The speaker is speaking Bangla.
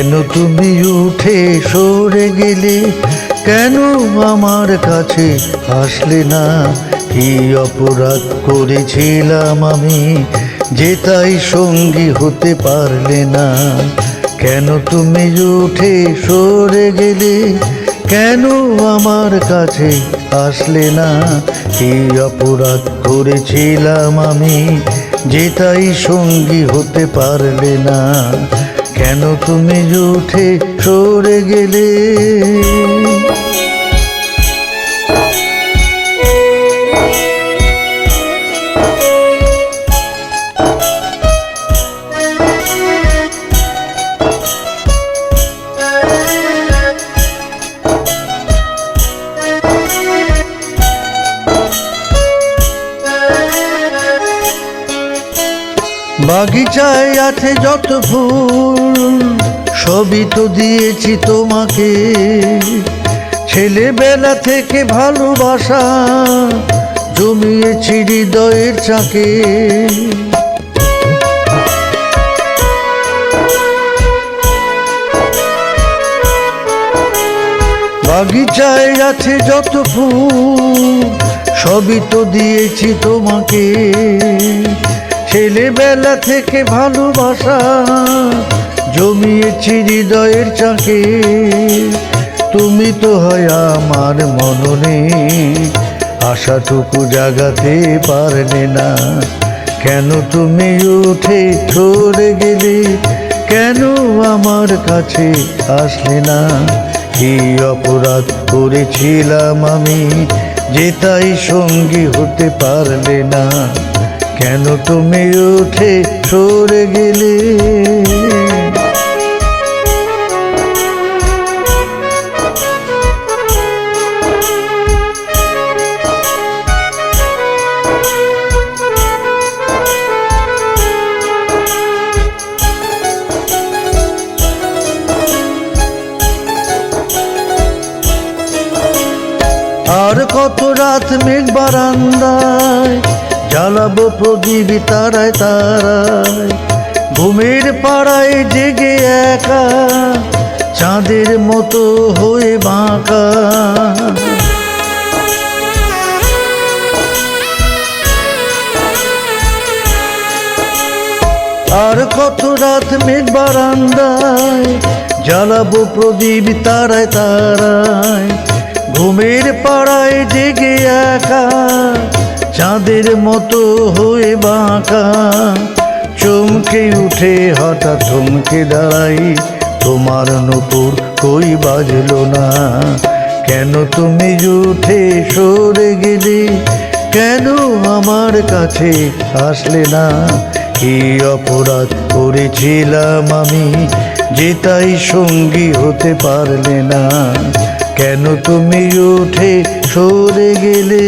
কেন তুমি উঠে সরে গেলে, কেন আমার কাছে আসলে না? কি অপরাধ করেছিলাম আমি যে তাই সঙ্গী হতে পারলে না? কেন তুমি উঠে সরে গেলে, কেন আমার কাছে আসলে না? কি অপরাধ করেছিলাম আমি যে তাই সঙ্গী হতে পারলে না? কেন তুমি উঠে সরে গেলে? বাগিচায় আছে যত ফুল, সবই তো দিয়েছি তোমাকে। ছেলেবেলা থেকে ভালোবাসা জমিয়েছি হৃদয়ের চাকে। বাগিচায় আছে যত ফুল, সবই তো দিয়েছি তোমাকে। ছেলেবেলা থেকে ভালোবাসা জমিয়েছি হৃদয়ের চাকে। তুমি তো হয় আমার মননে, আশাটুকু জাগাতে পারলে না। কেন তুমি উঠে সরে গেলে, কেন আমার কাছে আসলে না? কি অপরাধ করেছিলাম আমি যে তাই সঙ্গী হতে পারলে না? কেন তুমি উঠে সরে গেলে? আর কত রাত মেঘ বারান্দায় জ্বালাবো প্রদীপ তারায় তারায়। ঘুমের পাড়ায় জেগে একা চাঁদের মতো হয়ে বাঁকা। আর কত রাত মেঘ বারান্দায় জ্বালাবো প্রদীপ তারায় তারায়। ঘুমের পাড়ায় জেগে একা চাঁদের মতো হয়ে বাঁকা। চমকে উঠে হঠাৎ থমকে দাঁড়াই, তোমার নূপুর কই বাজলো না? কেন তুমি উঠে সরে গেলে, কেন আমার কাছে আসলে না? কি অপরাধ করেছিলাম আমি যে তাই সঙ্গী হতে পারলে না? কেন তুমি উঠে সরে গেলে?